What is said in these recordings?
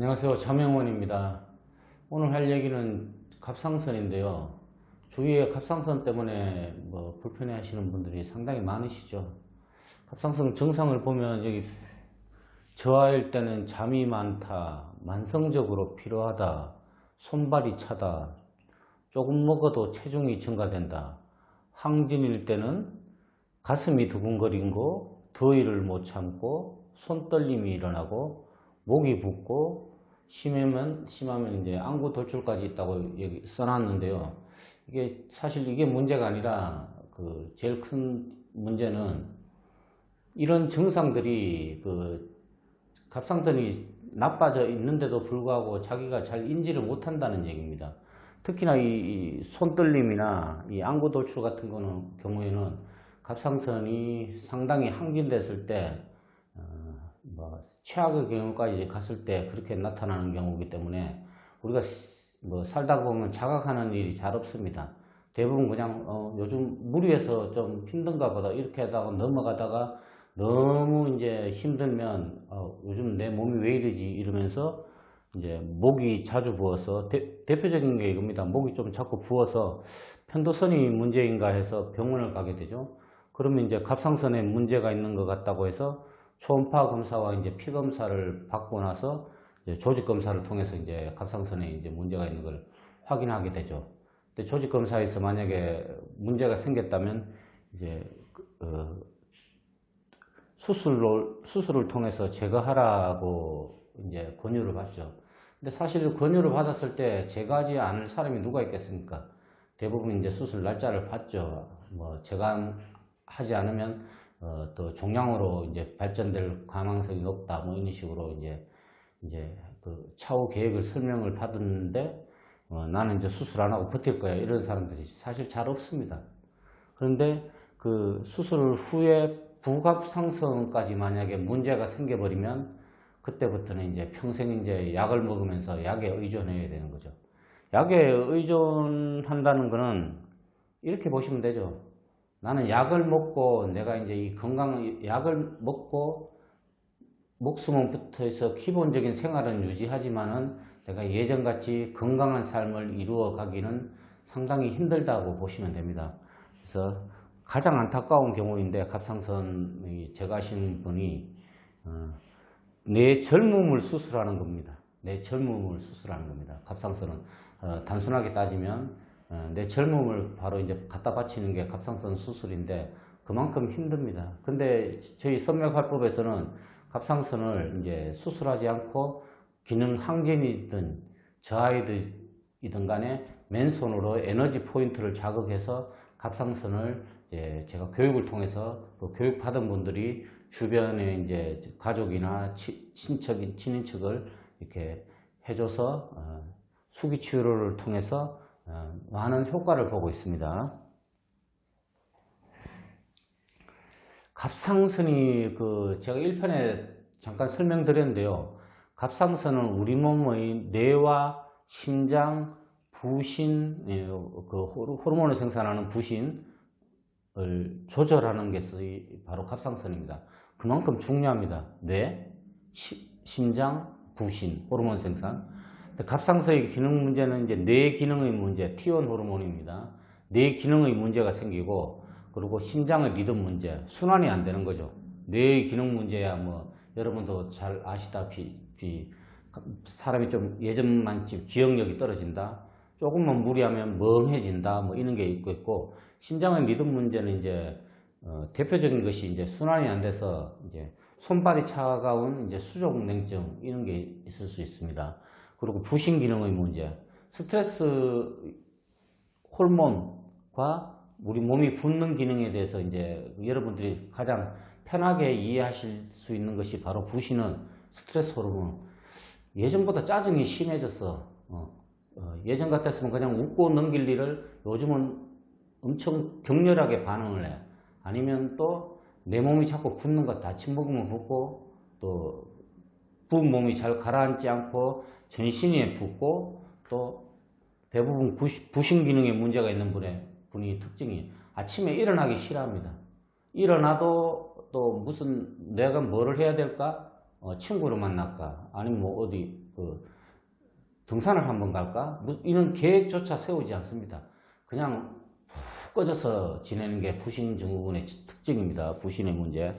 안녕하세요. 자명원입니다. 오늘 할 얘기는 갑상선인데요. 주위에 갑상선 때문에 불편해 하시는 분들이 상당히 많으시죠. 갑상선 증상을 보면 여기 저하일 때는 잠이 많다, 만성적으로 피로하다, 손발이 차다, 조금 먹어도 체중이 증가된다, 항진일 때는 가슴이 두근거리고 더위를 못 참고 손떨림이 일어나고 목이 붓고 심하면 이제 안구 돌출까지 있다고 여기 써놨는데요. 이게 사실 이게 문제가 아니라 제일 큰 문제는 이런 증상들이 갑상선이 나빠져 있는데도 불구하고 자기가 잘 인지를 못한다는 얘기입니다. 특히나 이 손떨림이나 이 안구 돌출 같은 경우에는 갑상선이 상당히 항진됐을 때 최악의 경우까지 갔을 때 그렇게 나타나는 경우이기 때문에 우리가 살다 보면 자각하는 일이 잘 없습니다. 대부분 그냥 요즘 무리해서 좀 힘든가 보다 이렇게 하다가 넘어가다가 너무 이제 힘들면 요즘 내 몸이 왜 이러지 이러면서 이제 목이 자주 부어서 대표적인 게 이겁니다. 목이 좀 자꾸 부어서 편도선이 문제인가 해서 병원을 가게 되죠. 그러면 이제 갑상선에 문제가 있는 것 같다고 해서 초음파 검사와 이제 피 검사를 받고 나서 이제 조직 검사를 통해서 이제 갑상선에 이제 문제가 있는 걸 확인하게 되죠. 근데 조직 검사에서 만약에 문제가 생겼다면 이제 수술을 통해서 제거하라고 이제 권유를 받죠. 근데 사실 권유를 받았을 때 제거하지 않을 사람이 누가 있겠습니까? 대부분 이제 수술 날짜를 받죠. 제거하지 않으면 또 종양으로 이제 발전될 가능성이 높다 이런 식으로 이제 차후 계획을 설명을 받았는데 나는 이제 수술 안 하고 버틸 거야 이런 사람들이 사실 잘 없습니다. 그런데 수술 후에 부갑상선까지 만약에 문제가 생겨버리면 그때부터는 이제 평생 이제 약을 먹으면서 약에 의존해야 되는 거죠. 약에 의존한다는 거는 이렇게 보시면 되죠. 나는 약을 먹고 내가 이제 이 건강한 약을 먹고 목숨은 붙어 있어 기본적인 생활은 유지하지만은 내가 예전같이 건강한 삶을 이루어 가기는 상당히 힘들다고 보시면 됩니다. 그래서 가장 안타까운 경우인데 갑상선 제거하시는 분이 내 젊음을 수술하는 겁니다. 내 젊음을 수술하는 겁니다. 갑상선은 단순하게 따지면 내 젊음을 바로 이제 갖다 바치는 게 갑상선 수술인데 그만큼 힘듭니다. 근데 저희 선명화법에서는 갑상선을 이제 수술하지 않고 기능 항진이든 저하이든 간에 맨손으로 에너지 포인트를 자극해서 갑상선을 이제 제가 교육을 통해서 교육받은 분들이 주변에 이제 가족이나 친인척을 이렇게 해줘서 수기 치료를 통해서 많은 효과를 보고 있습니다. 갑상선이 제가 1편에 잠깐 설명드렸는데요. 갑상선은 우리 몸의 뇌와 심장, 부신, 호르몬을 생산하는 부신을 조절하는 것이 바로 갑상선입니다. 그만큼 중요합니다. 뇌, 심장, 부신, 호르몬 생산. 갑상선의 기능 문제는 이제 뇌 기능의 문제, T1 호르몬입니다. 뇌 기능의 문제가 생기고, 그리고 심장의 리듬 문제, 순환이 안 되는 거죠. 뇌의 기능 문제야 여러분도 잘 아시다시피 사람이 좀 예전만치 기억력이 떨어진다. 조금만 무리하면 멍해진다. 이런 게 있고, 심장의 리듬 문제는 이제 대표적인 것이 이제 순환이 안 돼서 이제 손발이 차가운 이제 수족냉증 이런 게 있을 수 있습니다. 그리고 부신 기능의 문제, 스트레스 호르몬과 우리 몸이 붓는 기능에 대해서 이제 여러분들이 가장 편하게 이해하실 수 있는 것이 바로 부신은 스트레스 호르몬. 예전보다 짜증이 심해졌어. 예전 같았으면 그냥 웃고 넘길 일을 요즘은 엄청 격렬하게 반응을 해. 아니면 또 내 몸이 자꾸 붓는 것, 아침 먹으면 붓고 또 부은 몸이 잘 가라앉지 않고 전신이 붓고 또 대부분 부신 기능에 문제가 있는 분이 특징이 아침에 일어나기 싫어합니다. 일어나도 또 무슨 내가 뭐를 해야 될까? 친구를 만날까? 아니면 어디 등산을 한번 갈까? 이런 계획조차 세우지 않습니다. 그냥 푹 꺼져서 지내는 게 부신증후군의 특징입니다. 부신의 문제.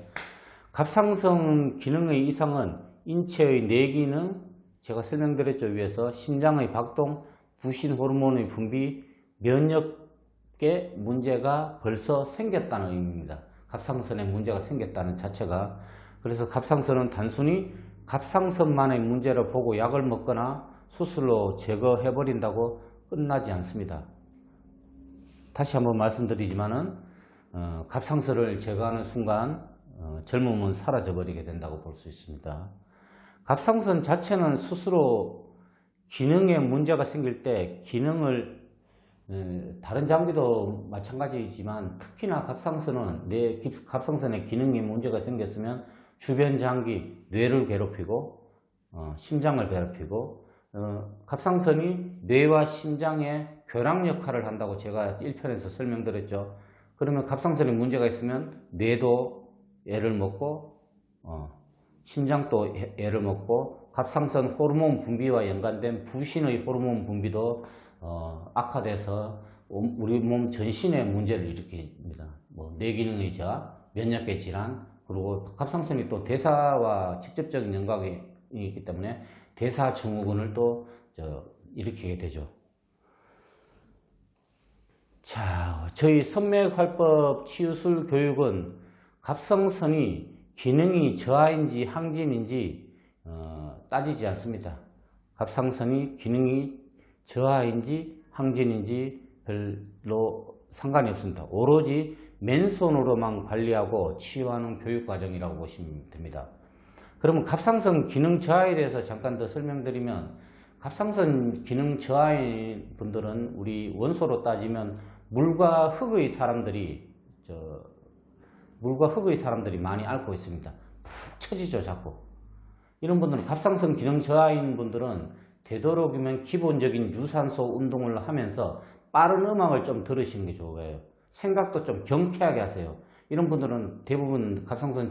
갑상선 기능의 이상은 인체의 뇌기능, 제가 설명드렸죠. 위에서 심장의 박동, 부신 호르몬의 분비, 면역에 문제가 벌써 생겼다는 의미입니다. 갑상선에 문제가 생겼다는 자체가. 그래서 갑상선은 단순히 갑상선만의 문제를 보고 약을 먹거나 수술로 제거해버린다고 끝나지 않습니다. 다시 한번 말씀드리지만은 갑상선을 제거하는 순간 젊음은 사라져버리게 된다고 볼 수 있습니다. 갑상선 자체는 스스로 기능에 문제가 생길 때 기능을 다른 장기도 마찬가지이지만 특히나 갑상선은 갑상선에 기능에 문제가 생겼으면 주변 장기, 뇌를 괴롭히고 심장을 괴롭히고 갑상선이 뇌와 심장의 교량 역할을 한다고 제가 1편에서 설명드렸죠. 그러면 갑상선에 문제가 있으면 뇌도 애를 먹고 심장도 애를 먹고 갑상선 호르몬 분비와 연관된 부신의 호르몬 분비도 악화돼서 우리 몸 전신에 문제를 일으킵니다. 뭐 뇌기능의 저하, 면역계 질환, 그리고 갑상선이 또 대사와 직접적인 연관이 있기 때문에 대사증후군을 또 일으키게 되죠. 자, 저희 선맥활법 치유술 교육은 갑상선이 기능이 저하인지 항진인지 따지지 않습니다. 갑상선이 기능이 저하인지 항진인지 별로 상관이 없습니다. 오로지 맨손으로만 관리하고 치유하는 교육과정이라고 보시면 됩니다. 그러면 갑상선 기능 저하에 대해서 잠깐 더 설명드리면, 갑상선 기능 저하인 분들은 우리 원소로 따지면 물과 흙의 사람들이 많이 앓고 있습니다. 푹 처지죠, 자꾸. 이런 분들은, 갑상선 기능 저하인 분들은 되도록이면 기본적인 유산소 운동을 하면서 빠른 음악을 좀 들으시는 게 좋아요. 생각도 좀 경쾌하게 하세요. 이런 분들은 대부분 갑상선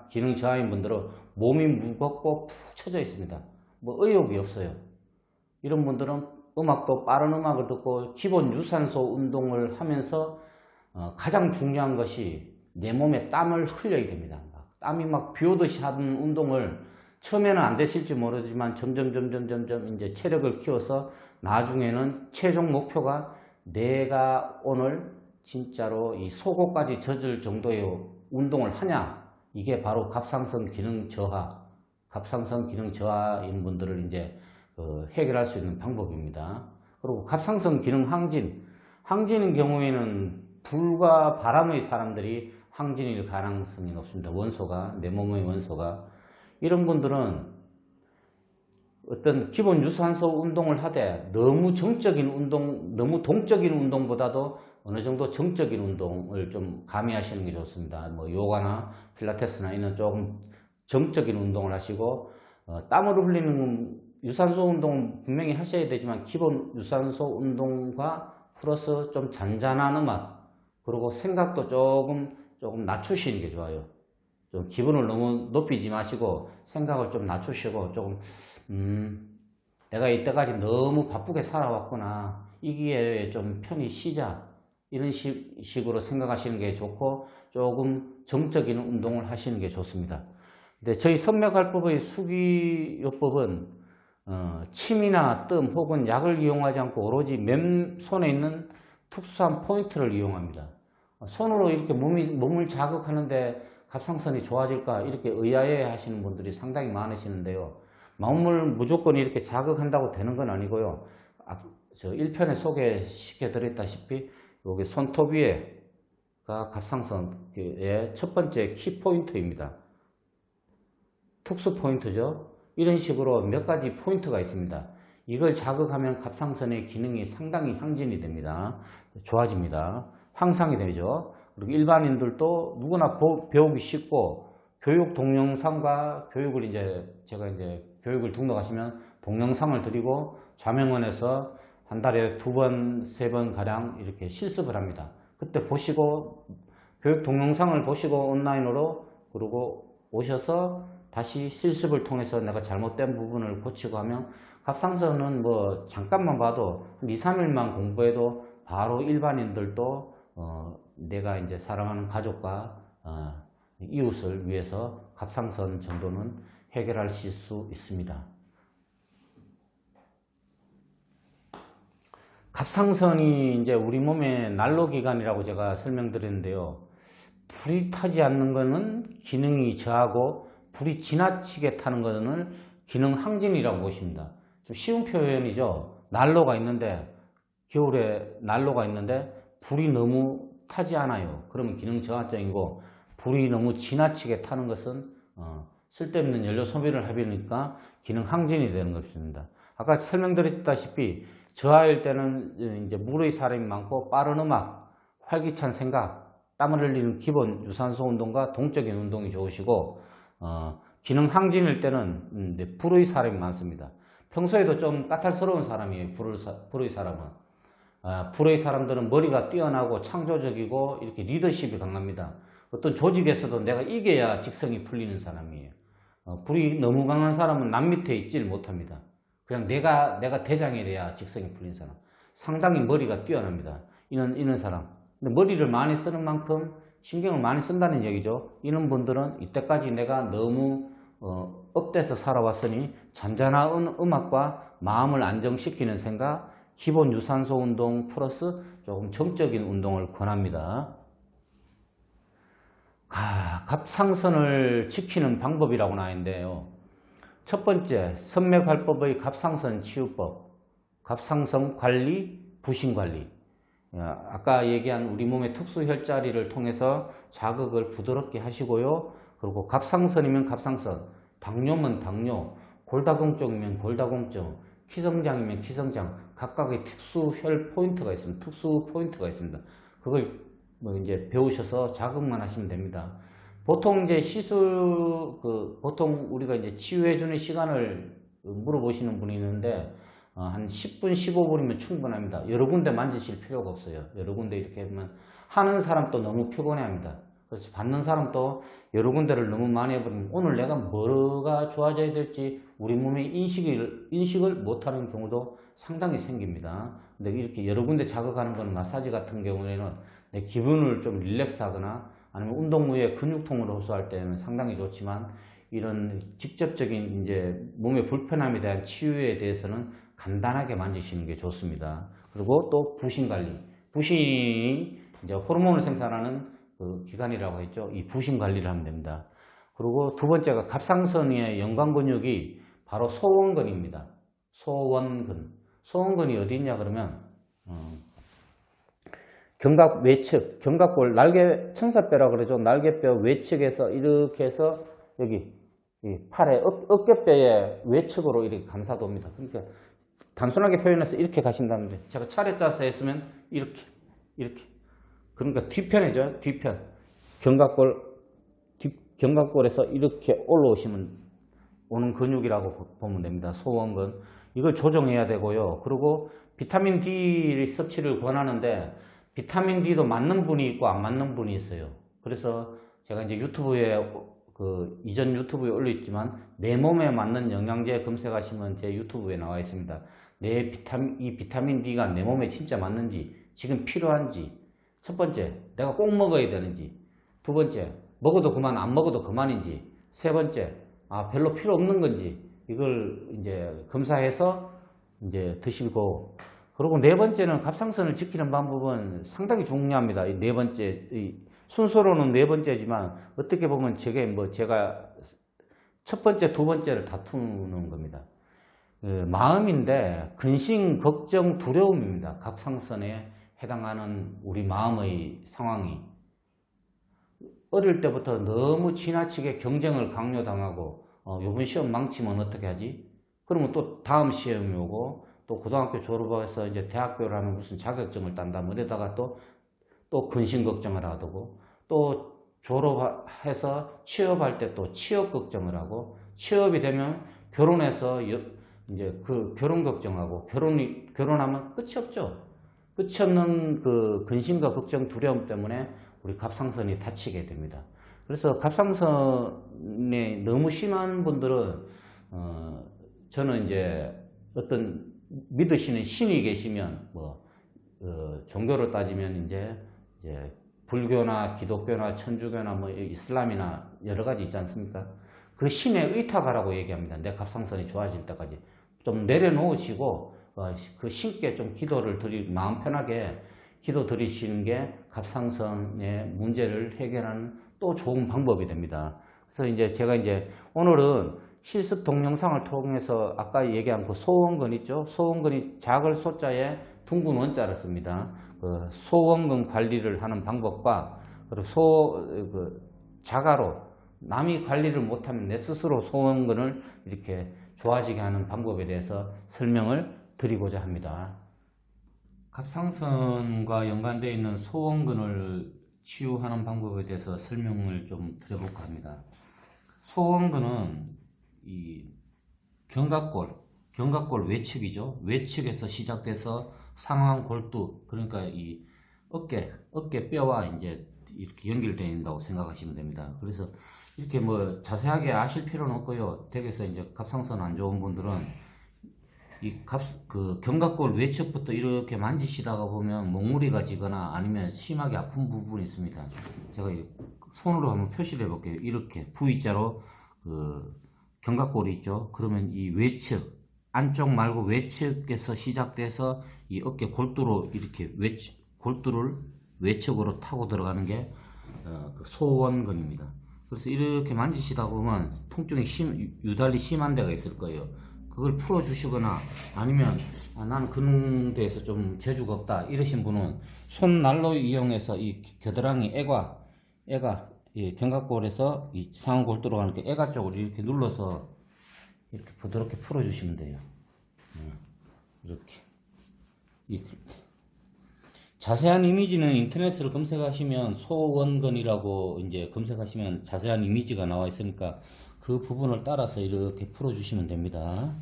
기능 저하인 분들은 몸이 무겁고 푹 처져 있습니다. 뭐 의욕이 없어요. 이런 분들은 빠른 음악을 듣고 기본 유산소 운동을 하면서 가장 중요한 것이 내 몸에 땀을 흘려야 됩니다. 땀이 막 비 오듯이 하는 운동을 처음에는 안 되실지 모르지만 점점 이제 체력을 키워서 나중에는 최종 목표가 내가 오늘 진짜로 이 속옷까지 젖을 정도의 운동을 하냐, 이게 바로 갑상선 기능 저하인 분들을 이제 해결할 수 있는 방법입니다. 그리고 갑상선 기능 항진인 경우에는 불과 바람의 사람들이 항진일 가능성이 높습니다. 내 몸의 원소가. 이런 분들은 어떤 기본 유산소 운동을 하되 너무 동적인 운동보다도 어느 정도 정적인 운동을 좀 가미하시는 게 좋습니다. 뭐 요가나 필라테스나 이런 조금 정적인 운동을 하시고, 땀을 흘리는 유산소 운동 분명히 하셔야 되지만 기본 유산소 운동과 플러스 좀 잔잔한 음악, 그리고 생각도 조금 낮추시는 게 좋아요. 좀 기분을 너무 높이지 마시고 생각을 좀 낮추시고, 조금 내가 이때까지 너무 바쁘게 살아왔구나, 이 기회에 좀 편히 쉬자, 이런 식으로 생각하시는 게 좋고, 조금 정적인 운동을 하시는 게 좋습니다. 근데 저희 선맥활법의 수기요법은 침이나 뜸 혹은 약을 이용하지 않고 오로지 맨손에 있는 특수한 포인트를 이용합니다. 손으로 이렇게 몸을 자극하는데 갑상선이 좋아질까, 이렇게 의아해 하시는 분들이 상당히 많으시는데요. 몸을 무조건 이렇게 자극한다고 되는 건 아니고요. 저 1편에 소개시켜 드렸다시피 여기 손톱 위에가 갑상선의 첫 번째 키포인트입니다. 특수 포인트죠. 이런 식으로 몇 가지 포인트가 있습니다. 이걸 자극하면 갑상선의 기능이 상당히 항진이 됩니다. 좋아집니다. 향상이 되죠. 그리고 일반인들도 누구나 배우기 쉽고, 교육 동영상과 제가 교육을 등록하시면 동영상을 드리고 좌명원에서 한 달에 2번, 3번 가량 이렇게 실습을 합니다. 그때 보시고, 교육 동영상을 보시고 온라인으로, 그리고 오셔서 다시 실습을 통해서 내가 잘못된 부분을 고치고 하면 갑상선은 뭐 잠깐만 봐도 2, 3일만 공부해도 바로 일반인들도 내가 이제 사랑하는 가족과 이웃을 위해서 갑상선 정도는 해결하실 수 있습니다. 갑상선이 이제 우리 몸의 난로기관이라고 제가 설명드렸는데요. 불이 타지 않는 것은 기능이 저하고 불이 지나치게 타는 것은 기능 항진이라고 보십니다. 좀 쉬운 표현이죠. 난로가 있는데 겨울에 난로가 있는데 불이 너무 타지 않아요. 그러면 기능 저하증이고 불이 너무 지나치게 타는 것은 쓸데없는 연료 소비를 하니까 기능 항진이 되는 것입니다. 아까 설명드렸다시피 저하일 때는 이제 물의 사람이 많고 빠른 음악, 활기찬 생각, 땀을 흘리는 기본 유산소 운동과 동적인 운동이 좋으시고 기능 항진일 때는 불의 사람이 많습니다. 평소에도 좀 까탈스러운 사람이에요. 불의 사람은. 불의 사람들은 머리가 뛰어나고 창조적이고 이렇게 리더십이 강합니다. 어떤 조직에서도 내가 이겨야 직성이 풀리는 사람이에요. 불이 너무 강한 사람은 남 밑에 있질 못합니다. 그냥 내가 대장이 돼야 직성이 풀린 사람. 상당히 머리가 뛰어납니다. 이런 사람. 근데 머리를 많이 쓰는 만큼 신경을 많이 쓴다는 얘기죠. 이런 분들은 이때까지 내가 너무 업돼서 살아왔으니 잔잔한 음악과 마음을 안정시키는 생각, 기본 유산소 운동 플러스 조금 정적인 운동을 권합니다. 갑상선을 지키는 방법이라고 나왔는데요. 첫 번째, 선맥활법의 갑상선 치유법, 갑상선 관리, 부신 관리. 아까 얘기한 우리 몸의 특수 혈자리를 통해서 자극을 부드럽게 하시고요. 그리고 갑상선이면 갑상선, 당뇨면 당뇨, 골다공증이면 골다공증, 키성장이면 키성장, 각각의 특수 혈 포인트가 있습니다. 특수 포인트가 있습니다. 그걸 이제 배우셔서 자극만 하시면 됩니다. 보통 이제 보통 우리가 이제 치유해주는 시간을 물어보시는 분이 있는데, 한 10분, 15분이면 충분합니다. 여러 군데 만지실 필요가 없어요. 여러 군데 이렇게 하면 하는 사람도 너무 피곤해 합니다. 그래서 받는 사람도 여러 군데를 너무 많이 해버리면 오늘 내가 뭐가 좋아져야 될지 우리 몸의 인식을 못하는 경우도 상당히 생깁니다. 근데 이렇게 여러 군데 자극하는 건 마사지 같은 경우에는 내 기분을 좀 릴렉스하거나 아니면 운동 후에 근육통을 호소할 때는 상당히 좋지만 이런 직접적인 이제 몸의 불편함에 대한 치유에 대해서는 간단하게 만지시는 게 좋습니다. 그리고 또 부신 관리. 부신이 이제 호르몬을 생산하는 그 기관이라고 했죠. 이 부신 관리를 하면 됩니다. 그리고 두 번째가 갑상선의 연관 근육이 바로 소원근입니다. 소원근. 소원근이 어디 있냐 그러면 견갑 외측, 견갑골 날개 천사뼈라 그러죠. 날개뼈 외측에서 이렇게 해서 여기 이 팔의 어깨뼈의 외측으로 이렇게 감싸도옵니다. 그러니까 단순하게 표현해서 이렇게 가신다는데 제가 차례 짜서 했으면 이렇게 그러니까 뒤편이죠. 뒤편 견갑골에서 이렇게 올라오시면 오는 근육이라고 보면 됩니다. 소원근. 이걸 조정해야 되고요. 그리고 비타민 D 섭취를 권하는데 비타민 D도 맞는 분이 있고 안 맞는 분이 있어요. 그래서 제가 이제 유튜브에 이전 유튜브에 올렸지만 내 몸에 맞는 영양제 검색하시면 제 유튜브에 나와 있습니다. 이 비타민 D가 내 몸에 진짜 맞는지, 지금 필요한지, 첫 번째, 내가 꼭 먹어야 되는지, 두 번째, 먹어도 그만, 안 먹어도 그만인지, 세 번째, 별로 필요 없는 건지, 이걸 이제 검사해서 이제 드시고, 그리고 네 번째는 갑상선을 지키는 방법은 상당히 중요합니다. 이 네 번째, 순서로는 네 번째지만 어떻게 보면 제가 첫 번째, 두 번째를 다투는 겁니다. 마음인데 근심, 걱정, 두려움입니다. 갑상선에 해당하는 우리 마음의 상황이 어릴 때부터 너무 지나치게 경쟁을 강요당하고 이번 시험 망치면 어떻게 하지? 그러면 또 다음 시험이 오고 또 고등학교 졸업해서 이제 대학교를 하면 무슨 자격증을 딴다 뭐 이러다가 또 근심 걱정을 하고 또 졸업해서 취업할 때 또 취업 걱정을 하고 취업이 되면 결혼해서 이제 그 결혼 걱정하고 결혼하면 끝이 없죠. 끝이 없는 그 근심과 걱정, 두려움 때문에 우리 갑상선이 다치게 됩니다. 그래서 갑상선에 너무 심한 분들은 저는 이제 어떤 믿으시는 신이 계시면 뭐 종교로 따지면 이제 불교나 기독교나 천주교나 뭐 이슬람이나 여러 가지 있지 않습니까? 그 신에 의탁하라고 얘기합니다. 내 갑상선이 좋아질 때까지 좀 내려놓으시고 그 신께 좀 마음 편하게 기도 드리시는 게 갑상선의 문제를 해결하는 또 좋은 방법이 됩니다. 그래서 이제 제가 오늘은 실습 동영상을 통해서 아까 얘기한 그 소원근 있죠? 소원근이 작을 소자에 둥근 원자를 씁니다. 그 소원근 관리를 하는 방법과 그리고 자가로 남이 관리를 못하면 내 스스로 소원근을 이렇게 좋아지게 하는 방법에 대해서 설명을 드리고자 합니다. 갑상선과 연관되어 있는 소원근을 치유하는 방법에 대해서 설명을 좀 드려볼까 합니다. 소원근은 이 견갑골 외측이죠. 외측에서 시작돼서 상완골두, 그러니까 이 어깨 뼈와 이제 이렇게 연결되어 있다고 생각하시면 됩니다. 그래서 이렇게 뭐 자세하게 아실 필요는 없고요. 댁에서 이제 갑상선 안 좋은 분들은 그 견갑골 외측부터 이렇게 만지시다가 보면 몽우리가 지거나 아니면 심하게 아픈 부분이 있습니다. 제가 손으로 한번 표시를 해볼게요. 이렇게 V자로 그 견갑골이 있죠. 그러면 이 외측, 안쪽 말고 외측에서 시작돼서 이 어깨 골두로 이렇게 골두를 외측으로 타고 들어가는 게 그 소원근입니다. 그래서 이렇게 만지시다 보면 통증이 유달리 심한 데가 있을 거예요. 그걸 풀어주시거나 아니면 나는 근육대에서 좀 재주가 없다 이러신 분은 손난로 이용해서 이 겨드랑이 애가 이 견갑골에서 이 상완골두로 가는 게 애가 쪽으로 이렇게 눌러서 이렇게 부드럽게 풀어주시면 돼요. 이렇게. 자세한 이미지는 인터넷으로 검색하시면 소원근이라고 이제 검색하시면 자세한 이미지가 나와 있으니까 그 부분을 따라서 이렇게 풀어주시면 됩니다.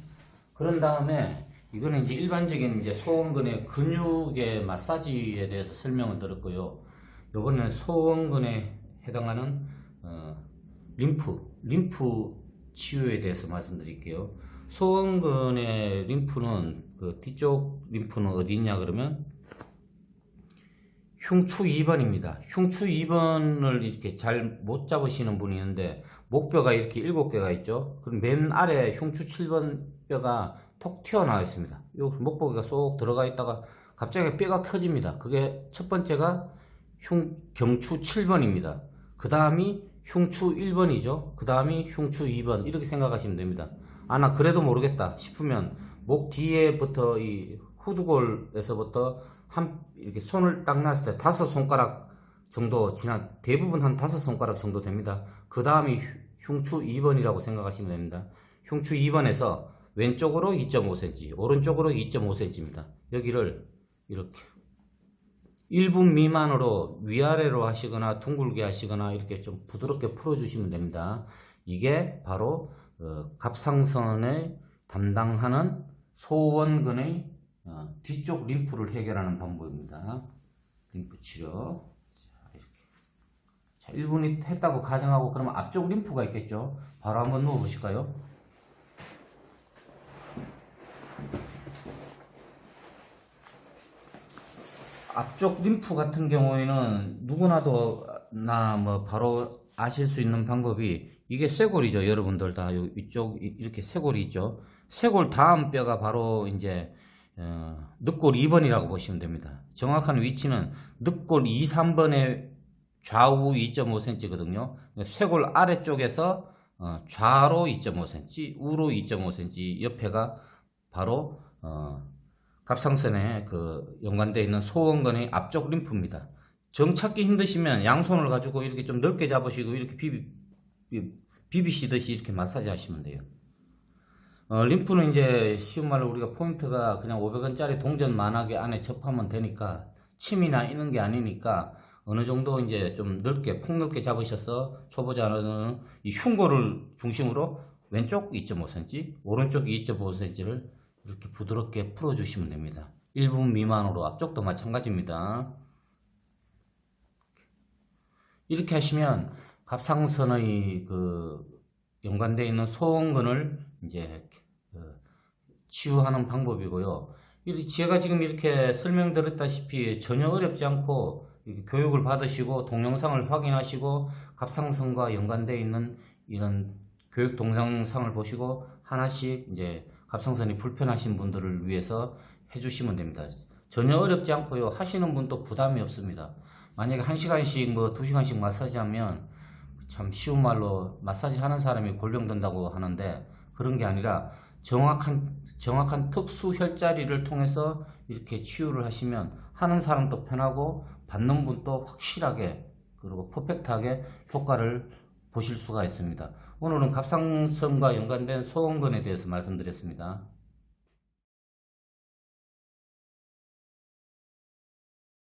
그런 다음에 이거는 이제 일반적인 이제 소원근의 근육의 마사지에 대해서 설명을 드렸고요. 요번에는 소원근에 해당하는 림프 치유에 대해서 말씀드릴게요. 소원근의 림프는 그 뒤쪽 림프는 어디 있냐 그러면 흉추 2번입니다. 흉추 2번을 이렇게 잘 못 잡으시는 분이 있는데 목뼈가 이렇게 7개가 있죠. 그럼 맨 아래 흉추 7번 뼈가 톡 튀어나와 있습니다. 이 목뼈가 쏙 들어가 있다가 갑자기 뼈가 켜집니다. 그게 첫 번째가 경추 7번입니다. 그 다음이 흉추 1번이죠. 그 다음이 흉추 2번 이렇게 생각하시면 됩니다. 나 그래도 모르겠다 싶으면 목 뒤에부터 이 후두골에서부터 이렇게 손을 딱 놨을 때 5손가락 정도 대부분 한 5손가락 정도 됩니다. 그 다음이 흉추 2번이라고 생각하시면 됩니다. 흉추 2번에서 왼쪽으로 2.5cm, 오른쪽으로 2.5cm입니다. 여기를 이렇게 1분 미만으로 위아래로 하시거나 둥글게 하시거나 이렇게 좀 부드럽게 풀어주시면 됩니다. 이게 바로 갑상선에 담당하는 소원근의 뒤쪽 림프를 해결하는 방법입니다. 림프 치료. 자, 1분이 했다고 가정하고 그러면 앞쪽 림프가 있겠죠. 바로 한번 누워 보실까요? 앞쪽 림프 같은 경우에는 누구나도 뭐 바로 아실 수 있는 방법이 이게 쇄골이죠. 여러분들 다 이쪽 이렇게 쇄골이 있죠. 쇄골 다음 뼈가 바로 이제 늑골 2번이라고 보시면 됩니다. 정확한 위치는 늑골 2, 3번의 좌우 2.5cm거든요. 쇄골 아래쪽에서 좌로 2.5cm, 우로 2.5cm, 옆에가 바로 갑상선에 연관되어 있는 소원근의 앞쪽 림프입니다. 정 찾기 힘드시면 양손을 가지고 이렇게 좀 넓게 잡으시고 이렇게 비비시듯이 이렇게 마사지 하시면 돼요. 림프는 이제 쉬운 말로 우리가 포인트가 그냥 500원짜리 동전 만화게 안에 접하면 되니까 침이나 이런 게 아니니까 어느 정도 이제 좀 폭넓게 잡으셔서 초보자는 이 흉골을 중심으로 왼쪽 2.5cm, 오른쪽 2.5cm를 이렇게 부드럽게 풀어주시면 됩니다. 1분 미만으로 앞쪽도 마찬가지입니다. 이렇게 하시면 갑상선의 연관되어 있는 소원근을 이제 치유하는 방법이고요. 제가 지금 이렇게 설명드렸다시피 전혀 어렵지 않고 이렇게 교육을 받으시고 동영상을 확인하시고 갑상선과 연관되어 있는 이런 교육 동영상을 보시고 하나씩 이제 갑상선이 불편하신 분들을 위해서 해주시면 됩니다. 전혀 어렵지 않고요. 하시는 분도 부담이 없습니다. 만약에 1시간씩 2시간씩 마사지 하면 참 쉬운 말로 마사지 하는 사람이 골병 든다고 하는데 그런 게 아니라 정확한 특수 혈자리를 통해서 이렇게 치유를 하시면 하는 사람도 편하고 받는 분도 확실하게 그리고 퍼펙트하게 효과를 보실 수가 있습니다. 오늘은 갑상선과 연관된 소원근에 대해서 말씀드렸습니다.